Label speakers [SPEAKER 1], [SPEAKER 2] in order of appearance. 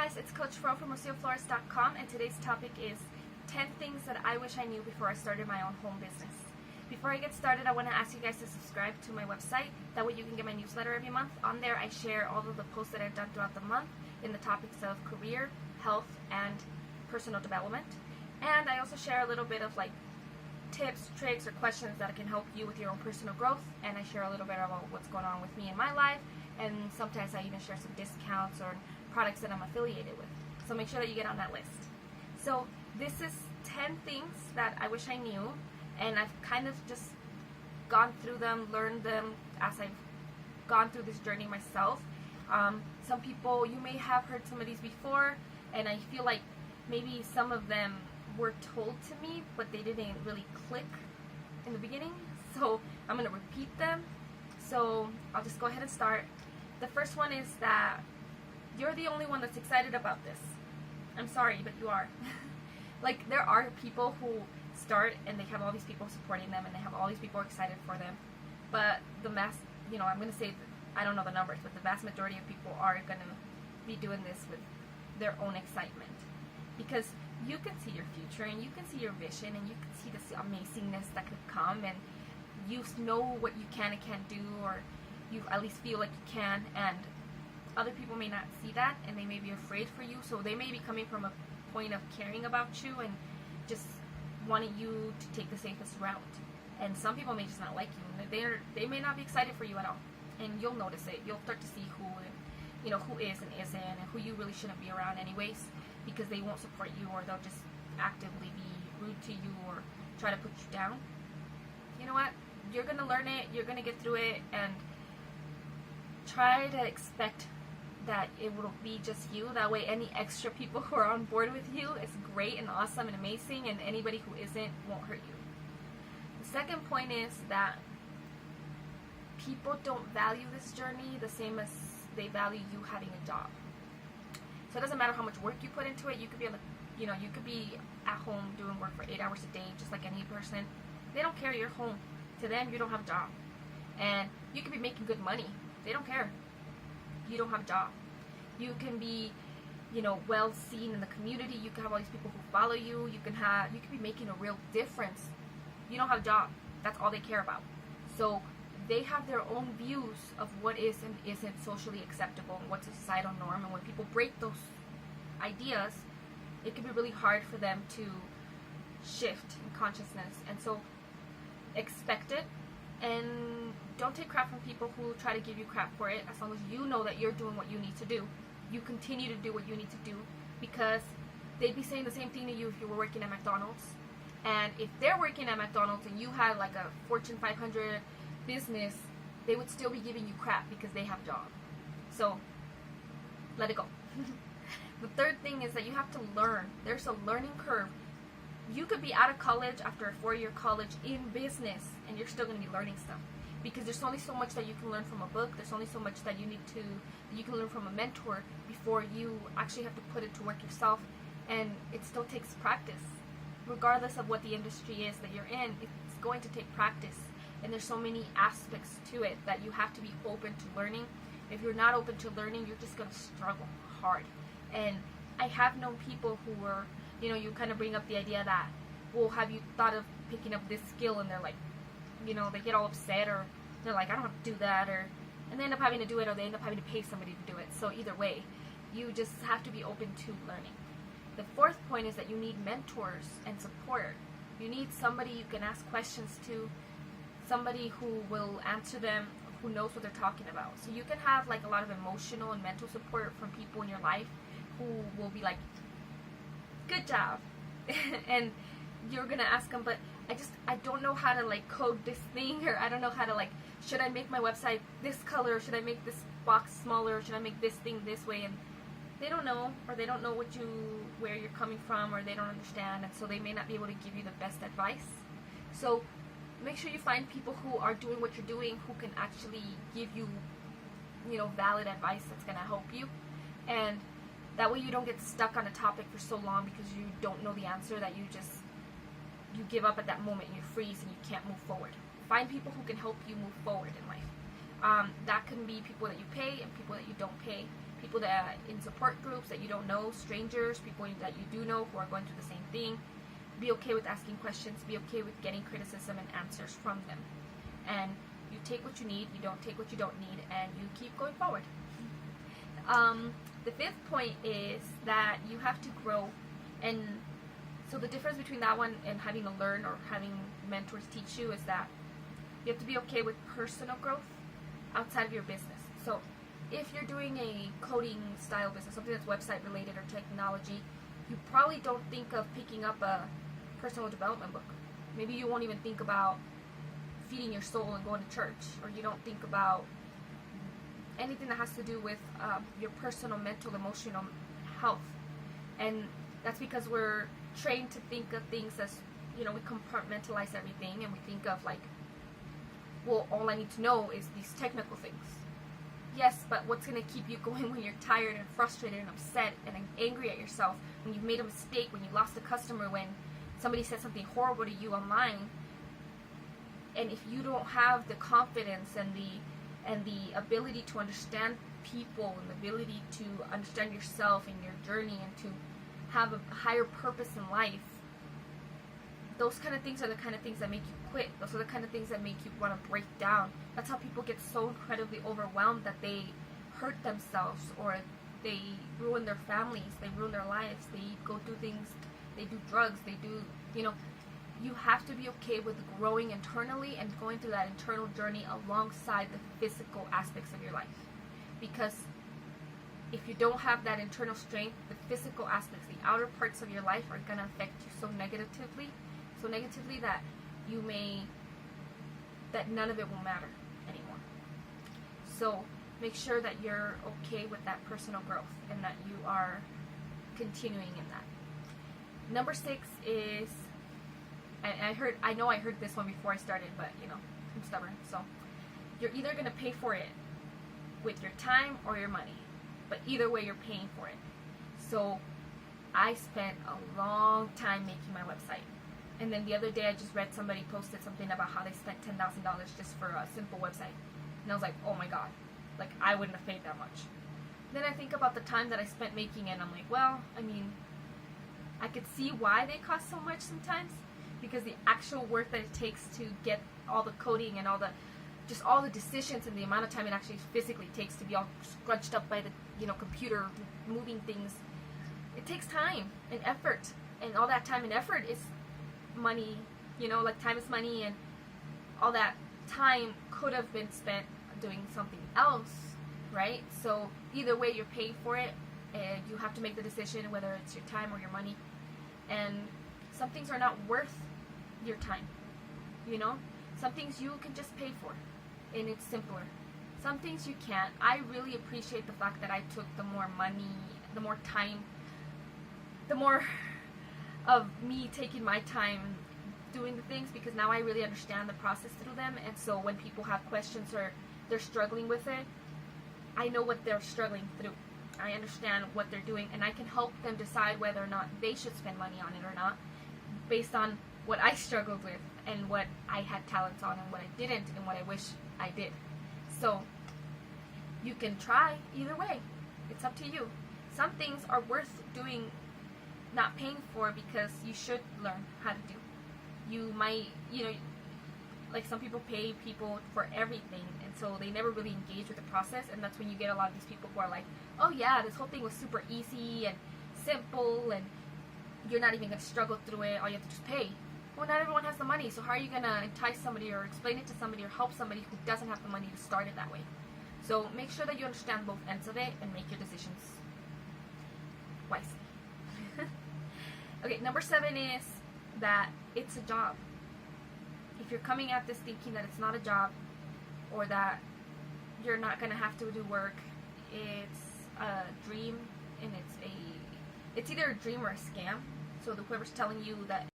[SPEAKER 1] guys, it's Coach Fro from rocioflores.com, and today's topic is 10 things that I wish I knew before I started my own home business. Before I get started, I want to ask you guys to subscribe to my website. That way you can get my newsletter every month. On there, I share all of the posts that I've done throughout the month in the topics of career, health, and personal development. And I also share a little bit of like tips, tricks, or questions that can help you with your own personal growth. And I share a little bit about what's going on with me in my life. And sometimes I even share some discounts or products that I'm affiliated with. So make sure that you get on that list. So this is 10 things that I wish I knew, and I've kind of just gone through them, learned them as I've gone through this journey myself. Some people, you may have heard some of these before, and I feel like maybe some of them were told to me, but they didn't really click in the beginning. So I'm going to repeat them. So I'll just go ahead and start. The first one is that you're the only one that's excited about this. I'm sorry, but you are. Like, there are people who start and they have all these people supporting them and they have all these people excited for them. But the I'm going to say, I don't know the numbers, but the vast majority of people are going to be doing this with their own excitement. Because you can see your future and you can see your vision and you can see this amazingness that could come, and you know what you can and can't do, or you at least feel like you can, and other people may not see that and they may be afraid for you. So they may be coming from a point of caring about you and just wanting you to take the safest route. And some people may just not like you. They may not be excited for you at all, and you'll notice it. You'll start to see who is and isn't, and who you really shouldn't be around anyways, because they won't support you, or they'll just actively be rude to you or try to put you down. You know what? You're gonna learn it. You're gonna get through it, and try to expect that it will be just you. That way any extra people who are on board with you is great and awesome and amazing, and anybody who isn't won't hurt you. The second point is that people don't value this journey the same as they value you having a job. So it doesn't matter how much work you put into it. You could be you could be at home doing work for 8 hours a day just like any person. They don't care you're home. To them, you don't have a job. And you could be making good money. They don't care. You don't have a job. You can be, well seen in the community. You can have all these people who follow you. You can be making a real difference. You don't have a job. That's all they care about. So they have their own views of what is and isn't socially acceptable and what's a societal norm. And when people break those ideas, it can be really hard for them to shift in consciousness. And so expect it. And don't take crap from people who try to give you crap for it. As long as you know that you're doing what you need to do, you continue to do what you need to do, because they'd be saying the same thing to you if you were working at McDonald's. And if they're working at McDonald's and you had like a Fortune 500 business, they would still be giving you crap because they have a job. So let it go. The third thing is that you have to learn. There's a learning curve. You could be out of college after a 4-year college in business, and you're still going to be learning stuff, because there's only so much that you can learn from a book. There's only so much that you can learn from a mentor before you actually have to put it to work yourself. And it still takes practice. Regardless of what the industry is that you're in, it's going to take practice. And there's so many aspects to it that you have to be open to learning. If you're not open to learning, you're just going to struggle hard. And I have known people who were, you kind of bring up the idea that, well, have you thought of picking up this skill? And they're like, they get all upset, or they're like, I don't have to do that, and they end up having to do it, or they end up having to pay somebody to do it. So either way, you just have to be open to learning. The fourth point is that you need mentors and support. You need somebody you can ask questions to, somebody who will answer them, who knows what they're talking about. So you can have like a lot of emotional and mental support from people in your life who will be like, good job. And you're gonna ask them, but I don't know how to like code this thing, or I don't know how to like, should I make my website this color, should I make this box smaller, should I make this thing this way? And they don't know, or they don't know where you're coming from, or they don't understand, and so they may not be able to give you the best advice. So make sure you find people who are doing what you're doing, who can actually give you valid advice that's gonna help you. And that way you don't get stuck on a topic for so long because you don't know the answer, that you give up at that moment, you freeze and you can't move forward. Find people who can help you move forward in life. That can be people that you pay and people that you don't pay. people that in support groups that you don't know, strangers, people that you do know who are going through the same thing. Be okay with asking questions. Be okay with getting criticism and answers from them. And you take what you need, you don't take what you don't need, and you keep going forward. The fifth point is that you have to grow. And so the difference between that one and having to learn or having mentors teach you is that you have to be okay with personal growth outside of your business. So if you're doing a coding style business, something that's website related or technology, you probably don't think of picking up a personal development book. Maybe you won't even think about feeding your soul and going to church, or you don't think about anything that has to do with your personal, mental, emotional health. And that's because we're trained to think of things as, we compartmentalize everything, and we think of like, well, all I need to know is these technical things. Yes, but what's going to keep you going when you're tired and frustrated and upset and angry at yourself, when you've made a mistake, when you lost a customer, when somebody said something horrible to you online? And if you don't have the confidence and the ability to understand people and the ability to understand yourself and your journey and to have a higher purpose in life, those kind of things are the kind of things that make you quit. Those are the kind of things that make you want to break down. That's how people get so incredibly overwhelmed that they hurt themselves, or they ruin their families, they ruin their lives, they go through things, they do drugs, they do, you have to be okay with growing internally and going through that internal journey alongside the physical aspects of your life. Because if you don't have that internal strength, the physical aspects, the outer parts of your life are going to affect you so negatively that none of it will matter anymore. So make sure that you're okay with that personal growth and that you are continuing in that. Number 6 is, I know I heard this one before I started, but I'm stubborn. So you're either going to pay for it with your time or your money, but either way you're paying for it. So I spent a long time making my website, and then the other day I just read somebody posted something about how they spent $10,000 just for a simple website, and I was like, oh my god, like I wouldn't have paid that much. Then I think about the time that I spent making it, and I'm like, well, I mean, I could see why they cost so much sometimes, because the actual work that it takes to get all the coding and all the decisions and the amount of time it actually physically takes to be all scrunched up by the computer moving things, it takes time and effort, and all that time and effort is money. Like time is money, and all that time could have been spent doing something else, right? So either way you're paying for it, and you have to make the decision whether it's your time or your money. And some things are not worth your time, some things you can just pay for, and it's simpler. Some things you can't. I really appreciate the fact that I took the more money, the more time, the more of me taking my time doing the things, because now I really understand the process through them. And so when people have questions or they're struggling with it, I know what they're struggling through. I understand what they're doing, and I can help them decide whether or not they should spend money on it or not, based on what I struggled with and what I had talents on and what I didn't and what I wish I did. So you can try either way. It's up to you. Some things are worth doing, not paying for, because you should learn how to do. You might, like some people pay people for everything, and so they never really engage with the process, and that's when you get a lot of these people who are like, oh yeah, this whole thing was super easy and simple, and you're not even going to struggle through it, all you have to just pay. Well, not everyone has the money, so how are you going to entice somebody or explain it to somebody or help somebody who doesn't have the money to start it that way? So make sure that you understand both ends of it and make your decisions wisely. Okay, number 7 is that it's a job. If you're coming at this thinking that it's not a job, or that you're not going to have to do work, it's a dream, and it's either a dream or a scam. So whoever's telling you that